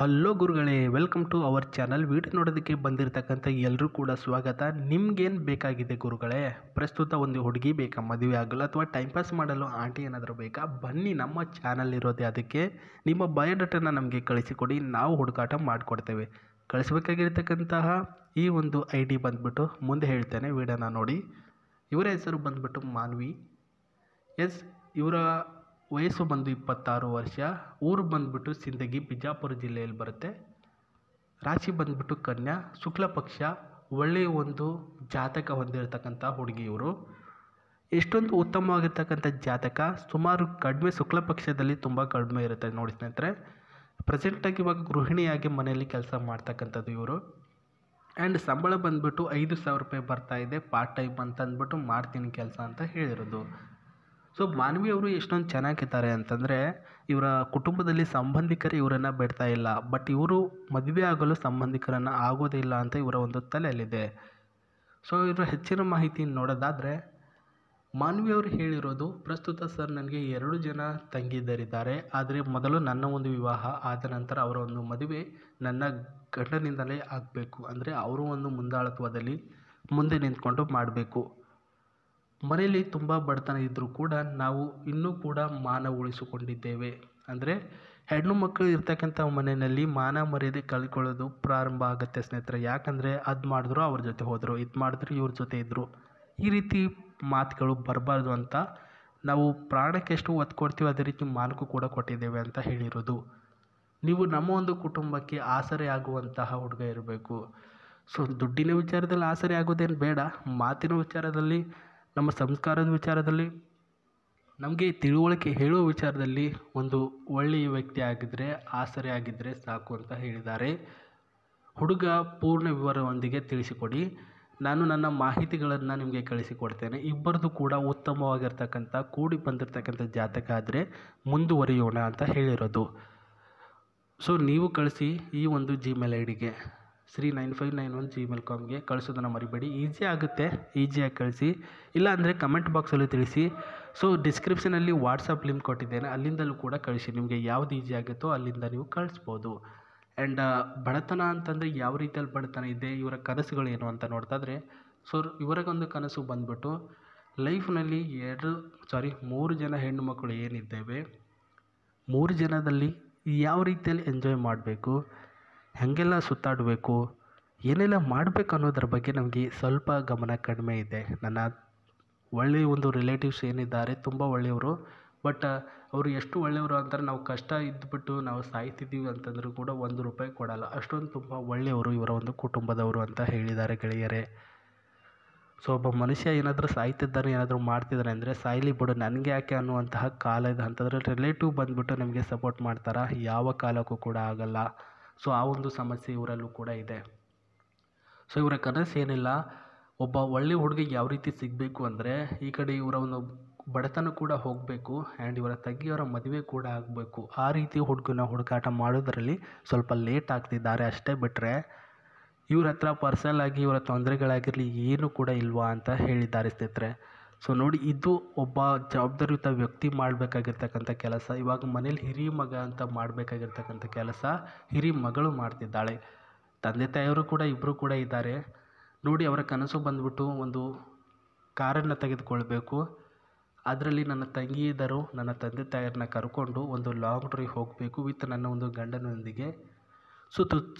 Hello ಗುರುಗಳೇ, welcome to our channel. Video ನೋಡೋದಕ್ಕೆ ಬಂದಿರತಕ್ಕಂಥ ಎಲ್ಲರೂ ಕೂಡ ಸ್ವಾಗತ. ನಿಮ್ಗೇನು ಬೇಕಾಗಿದೆ ಗುರುಗಳೇ? ಪ್ರಸ್ತುತ ಒಂದು ಹುಡುಗಿ ಬೇಕಾ, ಮದುವೆ ಆಗಲು, ಅಥವಾ ಟೈಮ್ ಪಾಸ್ ಮಾಡಲು ಆಂಟಿ ಏನಾದರೂ ಬೇಕಾ? ಬನ್ನಿ, ನಮ್ಮ ಚಾನಲ್ ಇರೋದೇ ಅದಕ್ಕೆ. ನಿಮ್ಮ ಬಯೋಡಾಟನ ನಮಗೆ ಕಳಿಸಿಕೊಡಿ, ನಾವು ಹುಡುಕಾಟ ಮಾಡಿಕೊಡ್ತೇವೆ. ಕಳಿಸಬೇಕಾಗಿರ್ತಕ್ಕಂತಹ ಈ ಒಂದು ಐ ಡಿ ಬಂದುಬಿಟ್ಟು ಮುಂದೆ ಹೇಳ್ತೇನೆ, ವಿಡಿಯೋನ ನೋಡಿ. ಇವರ ಹೆಸರು ಬಂದುಬಿಟ್ಟು ಮಾನ್ವಿ. ಇವರ ವಯಸ್ಸು ಬಂದು 26 ವರ್ಷ. ಊರು ಬಂದುಬಿಟ್ಟು ಸಿಂದಗಿ, ಬಿಜಾಪುರ ಜಿಲ್ಲೆಯಲ್ಲಿ ಬರುತ್ತೆ. ರಾಶಿ ಬಂದುಬಿಟ್ಟು ಕನ್ಯಾ, ಶುಕ್ಲ ಪಕ್ಷ. ಒಳ್ಳೆಯ ಒಂದು ಜಾತಕ ಹೊಂದಿರತಕ್ಕಂಥ ಹುಡುಗಿ ಇವರು. ಎಷ್ಟೊಂದು ಉತ್ತಮವಾಗಿರ್ತಕ್ಕಂಥ ಜಾತಕ. ಸುಮಾರು ಕಡಿಮೆ ಶುಕ್ಲ ಪಕ್ಷದಲ್ಲಿ ತುಂಬ ಕಡಿಮೆ ಇರುತ್ತೆ ನೋಡಿ ಸ್ನೇಹಿತರೆ. ಪ್ರೆಸೆಂಟಾಗಿ ಇವಾಗ ಗೃಹಿಣಿಯಾಗಿ ಮನೆಯಲ್ಲಿ ಕೆಲಸ ಮಾಡ್ತಕ್ಕಂಥದ್ದು ಇವರು. ಆ್ಯಂಡ್ ಸಂಬಳ ಬಂದುಬಿಟ್ಟು 5,000 ರೂಪಾಯಿ ಬರ್ತಾಯಿದೆ. ಪಾರ್ಟ್ ಟೈಮ್ ಅಂತ ಅಂದ್ಬಿಟ್ಟು ಮಾಡ್ತೀನಿ ಕೆಲಸ ಅಂತ ಹೇಳಿರೋದು. ಸೊ ಮಾನ್ವಿ ಅವರು ಎಷ್ಟೊಂದು ಚೆನ್ನಾಗಿದ್ದಾರೆ ಅಂತಂದರೆ, ಇವರ ಕುಟುಂಬದಲ್ಲಿ ಸಂಬಂಧಿಕರು ಇವರನ್ನು ಬಿಡ್ತಾ ಇಲ್ಲ. ಬಟ್ ಇವರು ಮದುವೆ ಆಗಲು ಸಂಬಂಧಿಕರನ್ನು ಆಗೋದಿಲ್ಲ ಅಂತ ಇವರ ಒಂದು ತಲೆಯಲ್ಲಿದೆ. ಸೊ ಇವರ ಹೆಚ್ಚಿನ ಮಾಹಿತಿ ನೋಡೋದಾದರೆ, ಮಾನ್ವಿ ಅವರು ಹೇಳಿರೋದು, ಪ್ರಸ್ತುತ ಸರ್ ನನಗೆ 2 ಜನ ತಂಗಿಯರಿದ್ದಾರೆ. ಆದರೆ ಮೊದಲು ನನ್ನ ಒಂದು ವಿವಾಹ ಆದ ನಂತರ ಅವರ ಒಂದು ಮದುವೆ ನನ್ನ ಗಂಡನಿಂದಲೇ ಆಗಬೇಕು. ಅಂದರೆ ಅವರು ಒಂದು ಮುಂದಾಳತ್ವದಲ್ಲಿ ಮುಂದೆ ನಿಂತ್ಕೊಂಡು ಮಾಡಬೇಕು. ಮನೆಯಲ್ಲಿ ತುಂಬ ಬಡತನ ಇದ್ದರೂ ಕೂಡ ನಾವು ಇನ್ನೂ ಕೂಡ ಮಾನ ಉಳಿಸಿಕೊಂಡಿದ್ದೇವೆ. ಅಂದರೆ ಹೆಣ್ಣು ಮಕ್ಕಳು ಇರ್ತಕ್ಕಂಥ ಮನೆಯಲ್ಲಿ ಮಾನ ಮರ್ಯಾದೆ ಕಳ್ಕೊಳ್ಳೋದು ಪ್ರಾರಂಭ ಆಗುತ್ತೆ ಸ್ನೇಹಿತರೆ. ಯಾಕಂದರೆ ಅದು ಮಾಡಿದ್ರು ಅವ್ರ ಜೊತೆ ಹೋದರು, ಇದು ಮಾಡಿದ್ರು ಇವ್ರ ಜೊತೆ ಇದ್ದರು. ಈ ರೀತಿ ಮಾತುಗಳು ಬರಬಾರ್ದು ಅಂತ ನಾವು ಪ್ರಾಣಕ್ಕೆ ಎಷ್ಟು ಒತ್ತು ಕೊಡ್ತೀವಿ ಅದೇ ರೀತಿ ಮಾನಕ್ಕೂ ಕೂಡ ಕೊಟ್ಟಿದ್ದೇವೆ ಅಂತ ಹೇಳಿರೋದು. ನೀವು ನಮ್ಮ ಒಂದು ಕುಟುಂಬಕ್ಕೆ ಆಸರೆ ಆಗುವಂತಹ ಹುಡುಗ ಇರಬೇಕು. ಸೊ ದುಡ್ಡಿನ ವಿಚಾರದಲ್ಲಿ ಆಸರೆ ಆಗೋದೇನು ಬೇಡ, ಮಾತಿನ ವಿಚಾರದಲ್ಲಿ, ನಮ್ಮ ಸಂಸ್ಕಾರದ ವಿಚಾರದಲ್ಲಿ, ನಮಗೆ ತಿಳುವಳಿಕೆ ಹೇಳುವ ವಿಚಾರದಲ್ಲಿ ಒಂದು ಒಳ್ಳೆಯ ವ್ಯಕ್ತಿ ಆಗಿದ್ದರೆ, ಆಸರೆ ಆಗಿದ್ದರೆ ಸಾಕು ಅಂತ ಹೇಳಿದ್ದಾರೆ. ಹುಡುಗ ಪೂರ್ಣ ವಿವರದೊಂದಿಗೆ ತಿಳಿಸಿಕೊಡಿ, ನಾನು ನನ್ನ ಮಾಹಿತಿಗಳನ್ನು ನಿಮಗೆ ಕಳಿಸಿಕೊಡ್ತೇನೆ. ಇಬ್ಬರದು ಕೂಡ ಉತ್ತಮವಾಗಿರ್ತಕ್ಕಂಥ ಕೂಡಿ ಬಂದಿರತಕ್ಕಂಥ ಜಾತಕ ಆದರೆ ಮುಂದುವರಿಯೋಣ ಅಂತ ಹೇಳಿರೋದು. ಸೊ ನೀವು ಕಳಿಸಿ ಈ ಒಂದು ಜಿಮೇಲ್ ಐ ಡಿಗೆ sri9591@gmail.com ಕಳಿಸೋದನ್ನು ಮರಿಬೇಡಿ. ಈಸಿ ಆಗುತ್ತೆ, ಈಸಿಯಾಗಿ ಕಳಿಸಿ. ಇಲ್ಲ ಅಂದರೆ ಕಮೆಂಟ್ ಬಾಕ್ಸಲ್ಲಿ ತಿಳಿಸಿ. ಸೊ ಡಿಸ್ಕ್ರಿಪ್ಷನಲ್ಲಿ ವಾಟ್ಸಪ್ ಲಿಂಕ್ ಕೊಟ್ಟಿದ್ದೇನೆ, ಅಲ್ಲಿಂದಲೂ ಕೂಡ ಕಳಿಸಿ. ನಿಮಗೆ ಯಾವುದು ಈಸಿ ಆಗುತ್ತೋ ಅಲ್ಲಿಂದ ನೀವು ಕಳಿಸ್ಬೋದು. ಆ್ಯಂಡ್ ಬಡತನ ಅಂತಂದರೆ ಯಾವ ರೀತಿಯಲ್ಲಿ ಬಡತನ ಇದೆ, ಇವರ ಕನಸುಗಳೇನು ಅಂತ ನೋಡ್ತಾಯಿದ್ರೆ, ಸೊ ಇವರಿಗೊಂದು ಕನಸು ಬಂದ್ಬಿಟ್ಟು ಲೈಫ್ನಲ್ಲಿ 3 ಜನ ಹೆಣ್ಣು ಮಕ್ಕಳು ಏನಿದ್ದೇವೆ, 3 ಜನದಲ್ಲಿ ಯಾವ ರೀತಿಯಲ್ಲಿ ಎಂಜಾಯ್ ಮಾಡಬೇಕು, ಹಾಗೆಲ್ಲ ಸುತ್ತಾಡಬೇಕು, ಏನೆಲ್ಲ ಮಾಡಬೇಕು ಅನ್ನೋದ್ರ ಬಗ್ಗೆ ನಮಗೆ ಸ್ವಲ್ಪ ಗಮನ ಕಡಿಮೆ ಇದೆ. ನನ್ನ ಒಳ್ಳೆಯ ಒಂದು ರಿಲೇಟಿವ್ಸ್ ಏನಿದ್ದಾರೆ ತುಂಬ ಒಳ್ಳೆಯವರು. ಬಟ್ ಅವರು ಎಷ್ಟು ಒಳ್ಳೆಯವರು ಅಂತಾರೆ, ನಾವು ಕಷ್ಟ ಇದ್ದುಬಿಟ್ಟು ನಾವು ಸಾಯ್ತಿದ್ದೀವಿ ಅಂತಂದರೂ ಕೂಡ 1 ರೂಪಾಯಿ ಕೊಡಲ್ಲ. ಅಷ್ಟೊಂದು ತುಂಬ ಒಳ್ಳೆಯವರು ಇವರ ಒಂದು ಕುಟುಂಬದವರು ಅಂತ ಹೇಳಿದ್ದಾರೆ ಗೆಳೆಯರೇ. ಸೊ ಒಬ್ಬ ಮನುಷ್ಯ ಏನಾದರೂ ಸಾಯ್ತಿದ್ದಾನೆ, ಏನಾದರೂ ಮಾಡ್ತಿದ್ದಾನೆ ಅಂದರೆ ಸಾಯ್ಲಿ ಬಿಡು, ನನಗೆ ಯಾಕೆ ಅನ್ನುವಂತಹ ಕಾಲ ಇದೆ. ಅಂತಂದರೆ ರಿಲೇಟಿವ್ ಬಂದುಬಿಟ್ಟು ನಮಗೆ ಸಪೋರ್ಟ್ ಮಾಡ್ತಾರೆ, ಯಾವ ಕಾಲಕ್ಕೂ ಕೂಡ ಆಗಲ್ಲ. ಸೊ ಆ ಒಂದು ಸಮಸ್ಯೆ ಇವರಲ್ಲೂ ಕೂಡ ಇದೆ. ಸೊ ಇವರ ಕನಸು ಏನಿಲ್ಲ, ಒಬ್ಬ ಒಳ್ಳೆಯ ಹುಡುಗಿಗೆ ಯಾವ ರೀತಿ ಸಿಗಬೇಕು ಅಂದರೆ, ಈ ಕಡೆ ಇವರ ಒಂದು ಬಡತನ ಕೂಡ ಹೋಗಬೇಕು ಆ್ಯಂಡ್ ಇವರ ತಂಗಿಯವರ ಮದುವೆ ಕೂಡ ಆಗಬೇಕು. ಆ ರೀತಿ ಹುಡುಗನ ಹುಡುಕಾಟ ಮಾಡೋದರಲ್ಲಿ ಸ್ವಲ್ಪ ಲೇಟ್ ಆಗ್ತಿದ್ದಾರೆ ಅಷ್ಟೇ. ಬಿಟ್ಟರೆ ಇವ್ರ ಹತ್ರ ಪರ್ಸನಲ್ ಆಗಿ ಇವರ ತೊಂದರೆಗಳಾಗಿರಲಿ ಏನೂ ಕೂಡ ಇಲ್ವಾ ಅಂತ ಹೇಳಿದ್ದಾರೆ ಸ್ನೇಹಿತರೆ. ಸೊ ನೋಡಿ, ಇದು ಒಬ್ಬ ಜವಾಬ್ದಾರಿಯುತ ವ್ಯಕ್ತಿ ಮಾಡಬೇಕಾಗಿರ್ತಕ್ಕಂಥ ಕೆಲಸ. ಇವಾಗ ಮನೇಲಿ ಹಿರಿಯ ಮಗ ಅಂತ ಮಾಡಬೇಕಾಗಿರ್ತಕ್ಕಂಥ ಕೆಲಸ ಹಿರಿಯ ಮಗಳು ಮಾಡ್ತಿದ್ದಾಳೆ. ತಂದೆ ತಾಯಿಯವರು ಕೂಡ ಇಬ್ಬರು ಕೂಡ ಇದ್ದಾರೆ ನೋಡಿ. ಅವರ ಕನಸು ಬಂದುಬಿಟ್ಟು ಒಂದು ಕಾರನ್ನು ತೆಗೆದುಕೊಳ್ಬೇಕು. ಅದರಲ್ಲಿ ನನ್ನ ತಂಗಿ ಇದ್ದರು, ನನ್ನ ತಂದೆ ತಾಯಿಯರನ್ನ ಕರ್ಕೊಂಡು ಒಂದು ಲಾಂಗ್ ಡ್ರೈವ್ ಹೋಗಬೇಕು ವಿತ್ ನನ್ನ ಒಂದು ಗಂಡನೊಂದಿಗೆ.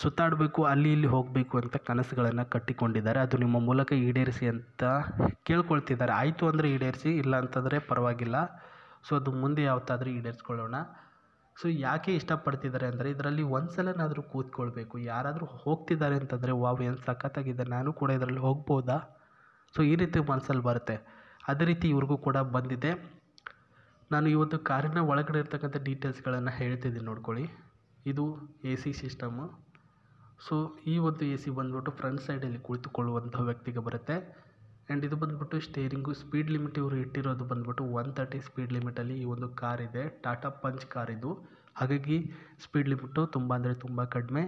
ಸುತ್ತಾಡಬೇಕು, ಅಲ್ಲಿ ಇಲ್ಲಿ ಹೋಗಬೇಕು ಅಂತ ಕನಸುಗಳನ್ನು ಕಟ್ಟಿಕೊಂಡಿದ್ದಾರೆ. ಅದು ನಿಮ್ಮ ಮೂಲಕ ಈಡೇರಿಸಿ ಅಂತ ಕೇಳ್ಕೊಳ್ತಿದ್ದಾರೆ. ಆಯಿತು ಅಂದರೆ ಈಡೇರಿಸಿ, ಇಲ್ಲ ಅಂತಂದರೆ ಪರವಾಗಿಲ್ಲ. ಸೊ ಅದು ಮುಂದೆ ಯಾವತ್ತಾದರೂ ಈಡೇರಿಸ್ಕೊಳ್ಳೋಣ. ಸೊ ಯಾಕೆ ಇಷ್ಟಪಡ್ತಿದ್ದಾರೆ ಅಂದರೆ, ಇದರಲ್ಲಿ ಒಂದು ಸಲನಾದರೂ ಕೂತ್ಕೊಳ್ಬೇಕು. ಯಾರಾದರೂ ಹೋಗ್ತಿದ್ದಾರೆ ಅಂತಂದರೆ ವಾವ್ ಏನು ಸಖತ್ತಾಗಿದೆ, ನಾನು ಕೂಡ ಇದರಲ್ಲಿ ಹೋಗ್ಬೋದಾ? ಸೊ ಈ ರೀತಿ ಮನಸ್ಸಲ್ಲಿ ಬರುತ್ತೆ. ಅದೇ ರೀತಿ ಇವ್ರಿಗೂ ಕೂಡ ಬಂದಿದೆ. ನಾನು ಈ ಒಂದು ಕಾರಿನ ಒಳಗಡೆ ಇರ್ತಕ್ಕಂಥ ಡೀಟೇಲ್ಸ್ಗಳನ್ನು ಹೇಳ್ತಿದ್ದೀನಿ ನೋಡ್ಕೊಳ್ಳಿ. ಇದು AC ಸಿಸ್ಟಮು. ಸೊ ಈ ಒಂದು AC ಬಂದುಬಿಟ್ಟು ಫ್ರಂಟ್ ಸೈಡಲ್ಲಿ ಕುಳಿತುಕೊಳ್ಳುವಂಥ ವ್ಯಕ್ತಿಗೆ ಬರುತ್ತೆ. ಆ್ಯಂಡ್ ಇದು ಬಂದುಬಿಟ್ಟು ಸ್ಟೇರಿಂಗು. ಸ್ಪೀಡ್ ಲಿಮಿಟ್ ಇವರು ಇಟ್ಟಿರೋದು ಬಂದುಬಿಟ್ಟು 130 ಸ್ಪೀಡ್ ಲಿಮಿಟಲ್ಲಿ ಈ ಒಂದು ಕಾರ್ ಇದೆ. ಟಾಟಾ ಪಂಚ್ ಕಾರ್ ಇದು. ಹಾಗಾಗಿ ಸ್ಪೀಡ್ ಲಿಮಿಟು ತುಂಬ ಅಂದರೆ ತುಂಬ ಕಡಿಮೆ.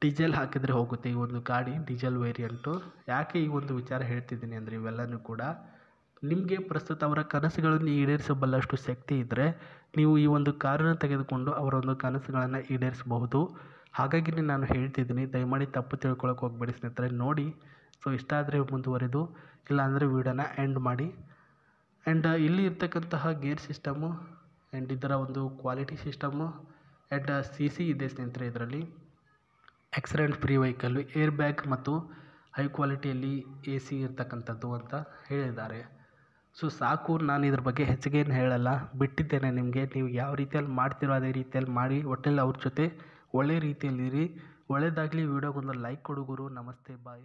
ಡೀಸೆಲ್ ಹಾಕಿದರೆ ಹೋಗುತ್ತೆ ಈ ಒಂದು ಗಾಡಿ, ಡೀಸೆಲ್ ವೇರಿಯಂಟು. ಯಾಕೆ ಈ ಒಂದು ವಿಚಾರ ಹೇಳ್ತಿದ್ದೀನಿ ಅಂದರೆ, ಇವೆಲ್ಲನೂ ಕೂಡ ನಿಮಗೆ ಪ್ರಸ್ತುತ ಅವರ ಕನಸುಗಳನ್ನು ಈಡೇರಿಸಬಲ್ಲಷ್ಟು ಶಕ್ತಿ ಇದ್ದರೆ ನೀವು ಈ ಒಂದು ಕಾರನ್ನು ತೆಗೆದುಕೊಂಡು ಅವರ ಒಂದು ಕನಸುಗಳನ್ನು ಈಡೇರಿಸಬಹುದು. ಹಾಗಾಗಿ ನಾನು ಹೇಳ್ತಿದ್ದೀನಿ, ದಯಮಾಡಿ ತಪ್ಪು ತಿಳ್ಕೊಳಕ್ಕೆ ಹೋಗಬೇಡಿ ಸ್ನೇಹಿತರೆ. ನೋಡಿ, ಸೊ ಇಷ್ಟ ಆದರೆ ಮುಂದುವರೆದು, ಇಲ್ಲಾಂದರೆ ವೀಡಿಯೋನ ಎಂಡ್ ಮಾಡಿ. ಆ್ಯಂಡ್ ಇಲ್ಲಿ ಇರ್ತಕ್ಕಂತಹ ಗೇರ್ ಸಿಸ್ಟಮು ಆ್ಯಂಡ್ ಇದರ ಒಂದು ಕ್ವಾಲಿಟಿ ಸಿಸ್ಟಮು ಆ್ಯಂಡ್ CC ಇದೆ ಸ್ನೇಹಿತರೆ. ಇದರಲ್ಲಿ accident free vehicle, air bag ಮತ್ತು ಹೈ ಕ್ವಾಲಿಟಿಯಲ್ಲಿ AC ಇರ್ತಕ್ಕಂಥದ್ದು ಅಂತ ಹೇಳಿದ್ದಾರೆ. ಸೊ ಸಾಕು, ನಾನು ಇದ್ರ ಬಗ್ಗೆ ಹೆಚ್ಚಿಗೆ ಏನು ಹೇಳಲ್ಲ, ಬಿಟ್ಟಿದ್ದೇನೆ ನಿಮಗೆ. ನೀವು ಯಾವ ರೀತಿಯಲ್ಲಿ ಮಾಡ್ತೀರೋ ಅದೇ ರೀತಿಯಲ್ಲಿ ಮಾಡಿ, ಒಟ್ಟಲ್ಲಿ ಅವ್ರ ಜೊತೆ ಒಳ್ಳೆ ರೀತಿಯಲ್ಲಿರಿ. ಒಳ್ಳೆಯದಾಗಲಿ. ವೀಡಿಯೋಗೊಂದು ಲೈಕ್ ಕೊಡು ಗುರು. ನಮಸ್ತೆ, ಬಾಯ್.